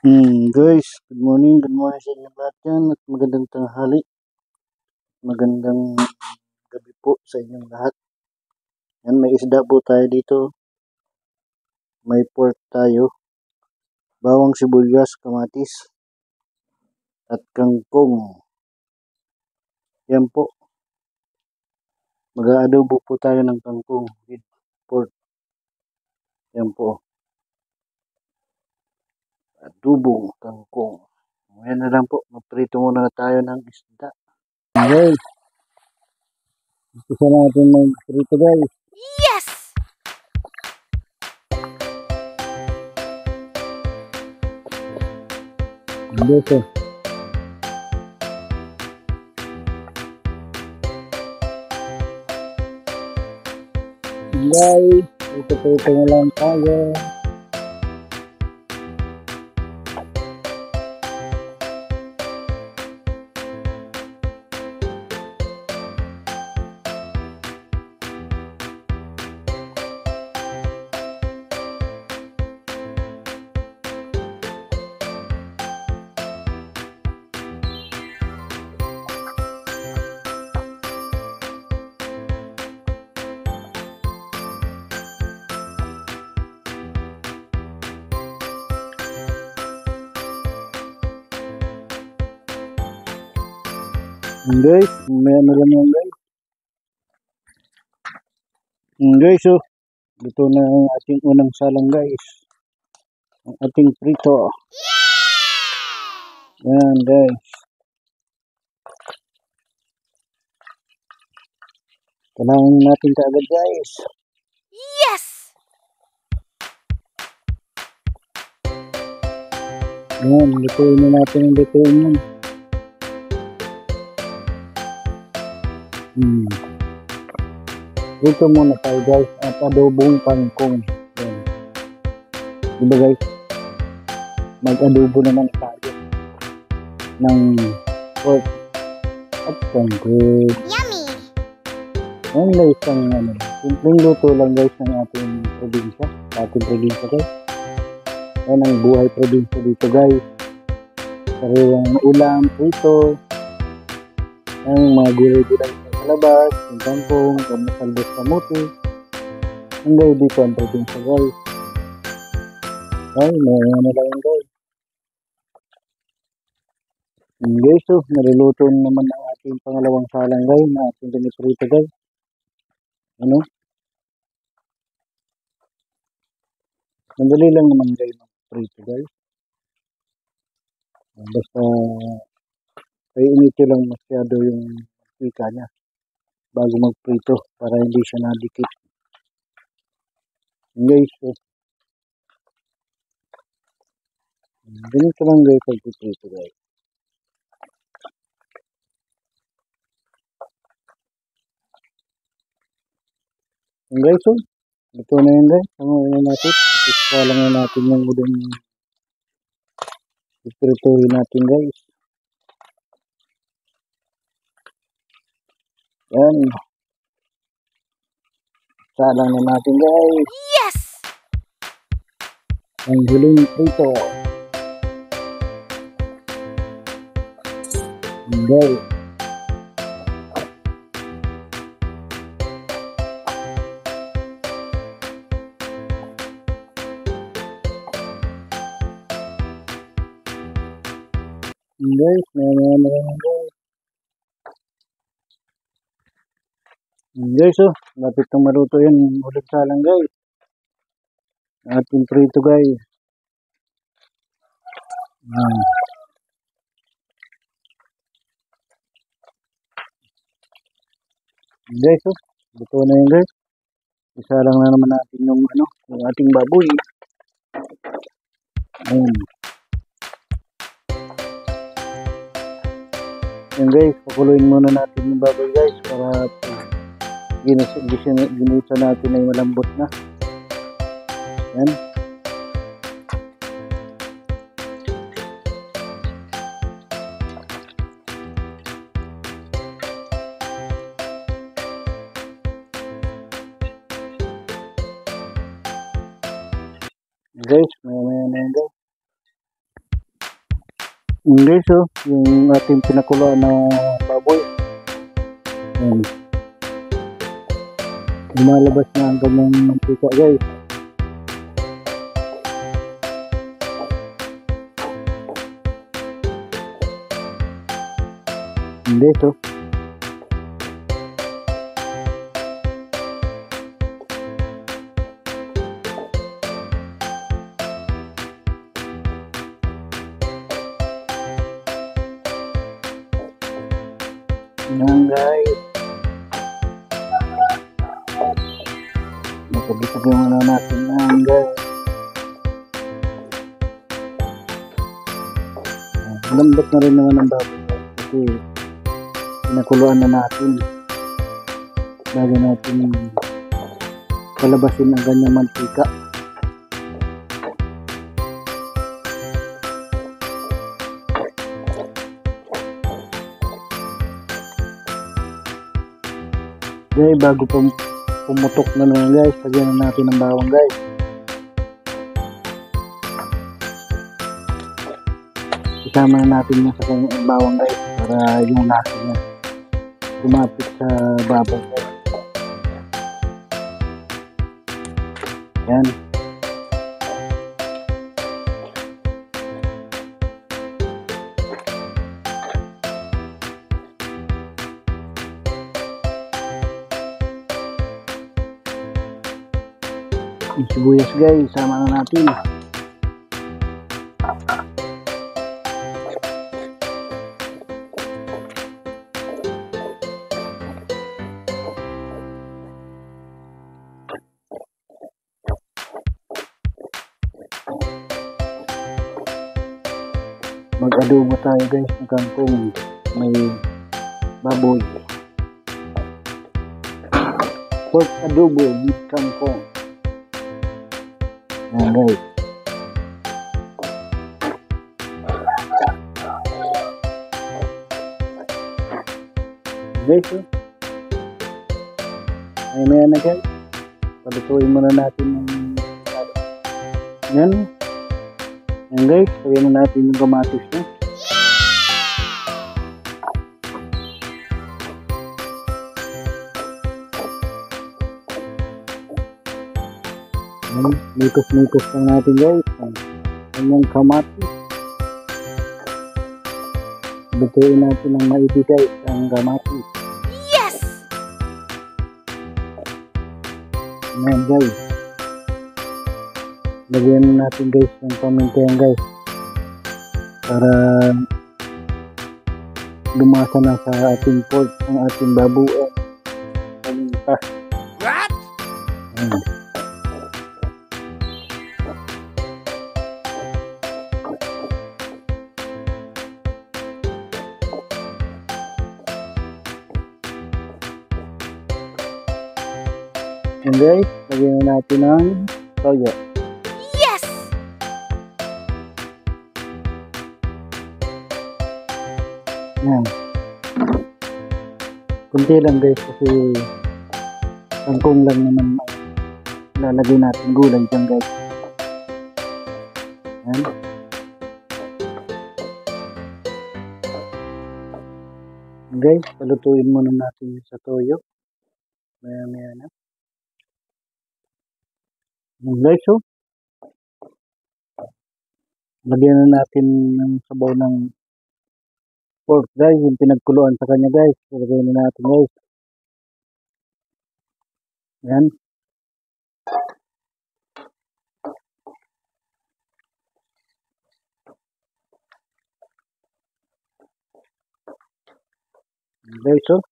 Guys, good morning sa inyo lahat yan at magandang tanghali, magandang gabi po sa inyong lahat. Yan, may isda po tayo dito, may pork tayo, bawang sibuyas, kamatis, at kangkong. Yan po, mag-aadobo po tayo ng kangkong with pork. Yan po, adobong kangkong. Ngayon na lang po, magprito muna na tayo ng isda. Guys, gusto natin magprito guys. Yes! Dito. Guys, ito na lang tayo. Guys, may ano lang yan guys. Guys, oh, ito na ang ating unang salang guys. Ang ating prito. Yan guys. Kailangan natin kaagad guys. Yes! Yan, lutuin na natin ang lutuin yan. Dito muna tayo guys at adobong kangkong. Yan. Diba guys? Mag-adobo naman tayo ng pork at kangkong. Yummy! Yan guys, ang ano, simpleng luto lang guys ng ating probinsya. Ating probinsya guys. Yan ang buhay probinsya dito guys. Sariwang ulam, prito. Ang mga gulay-gulay sa labas, yung kangkong, salbos kamuti. Ang guys dito ang probinsya guys. Ay, may ano lang guys. Guys, so, naluluto naman ang ating pangalawang salang guys na ating piniprito guys. Ano? Madali lang naman guys magprito guys. Basta iinito lang masyado yung wika niya bago magprito para hindi siya nadikit. Guys, so, ganito lang guys pagpiprito guys. Guys, so, ito na yun guys. Ano natin? Ipalang na natin yung udang iprituhin natin guys. Yan. Salang na natin guys. Yes! Ang huling prito. Guys. Guys, guys. Guys, oh, lapit na maluto yan. Ulit salang guys. Ating prito guys. Guys, oh, luto na yun guys. Isa lang na naman natin yung ano, yung ating baboy. Ayan. Yan guys, pakuluin muna natin yung baboy guys para ginusa natin ay malambot na. Yan. Guys, maya na yan guys. Guys, oh, yung ating pinakuloan na baboy. Yan. Lumalabas na ang kanyang mantika, guys. Guys, oh. Yan, guys. Masagitag yung ano natin yan, guys. Lambot na rin naman ang baboy, guys. Kasi pinakuluan na natin. Bago natin palabasin ang kanyang mantika. Okay, bago pumutok na naman, guys, lagyan na natin ng bawang, guys. Isama na natin yung sa kanyang bawang, guys, para yung lasa niya kumapit sa baboy, guys. Yan. Yung sibuyas, guys, sama na natin. Mag-adobo tayo, guys, ng kangkong may baboy. Pork adobo with kangkong. Yan, guys. Guys, oh. Ay, maya na, guys. Palutuin muna natin yung yan. Yan, guys. Lagyan na natin yung kamatis niya. Yan. Mikos-mikos lang natin, guys. Yan yung kamatis. Lutuin natin ng maigi, guys, ang kamatis. Yes! Yan, guys. Lagyan natin, guys, yung paminta yan, guys, para lumasa na sa ating pork ang ating babuo. Paminta. What? Yan. Yan, guys, lagyan na natin ng toyo. Yes! Yan. Kunti lang, guys, kasi kangkong lang naman ang lalagay natin gulay dyan, guys. Yan. Guys, palutuin muna natin sa toyo. Maya na. Yan, guys, oh. Lagyan na natin ng sabaw ng pork, guys, yung pinagkuluan sa kanya, guys. Lagyan na natin, guys. Yan. Guys, oh.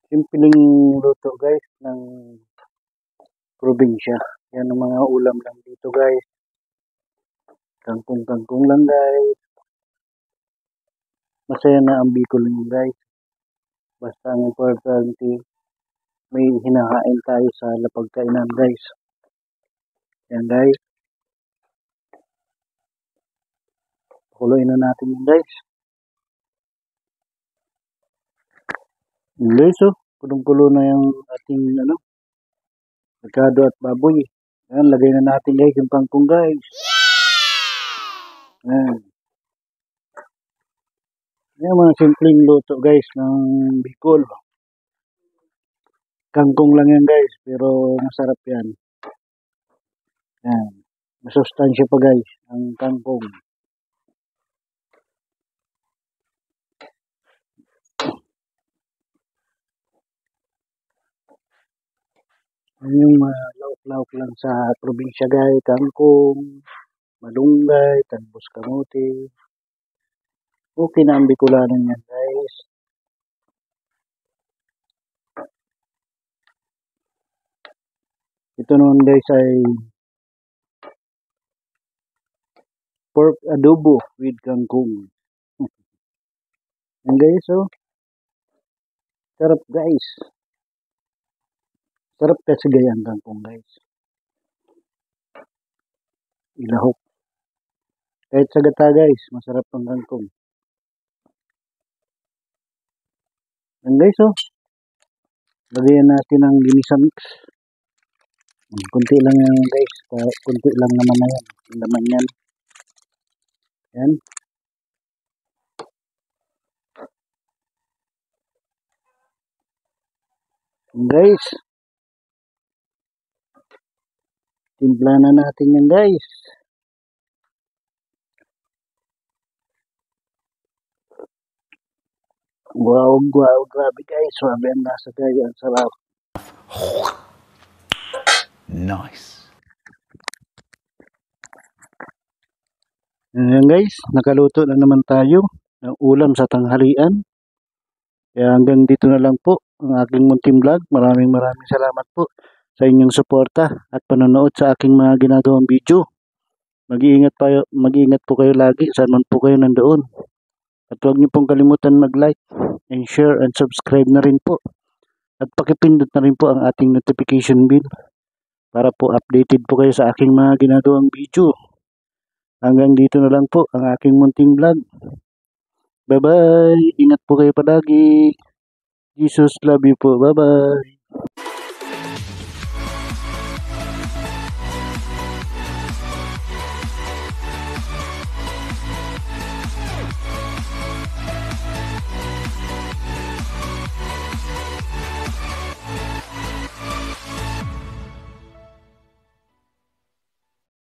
Simpleng luto, guys, ng probinsya. Yan ang mga ulam lang dito, guys. Kangkong lang, guys. Masaya na ang Bicol niyo, guys. Basta ang importante, may hinahain tayo sa lapagkainan, guys. Yan, guys. Kuloyin na natin yun, guys. Yung guys, oh. Kulong-kulo na yung ating, agado at baboy. Yan, lagay na natin, guys, yung kangkong, guys. Yan. Yan mga simpleng luto guys ng Bicol. Kangkong lang yan guys, pero masarap yan. Yan. Masustansya pa guys, ang kangkong. Yung lauk-lauk lang sa probinsya guys, kangkong, malunggay, talbos kamote. Okay na ang Bicolanan yan guys. Ito naman guys ay pork adobo with kangkong. Yan guys oh. Sarap guys. Sarap kasi gaya ang kangkong guys. Ilahok. Kahit sa gata guys, masarap ang kangkong. Yan guys oh. Lagyan natin ang ginisa mix. Kunti lang yan guys. Kunti lang naman na yan. Ang laman yan. Yan. Yan guys. Timpla na natin yan guys. Wow, wow, grabe guys. Swabe ang lasa guys. Ang sarap. Nice. Ayan guys, nakaluto na naman tayo ng ulam sa tanghalian. Kaya hanggang dito na lang po ang aking munting vlog. Maraming salamat po sa inyong suporta at panonood sa aking mga ginagawang video. Mag-iingat po kayo lagi saan man po kayo nandoon. At huwag niyo pong kalimutan mag-like and share and subscribe na rin po. At pakipindot na rin po ang ating notification bell para po updated po kayo sa aking mga ginagawang video. Hanggang dito na lang po ang aking munting vlog. Bye-bye. Ingat po kayo palagi. Jesus love you po. Bye-bye.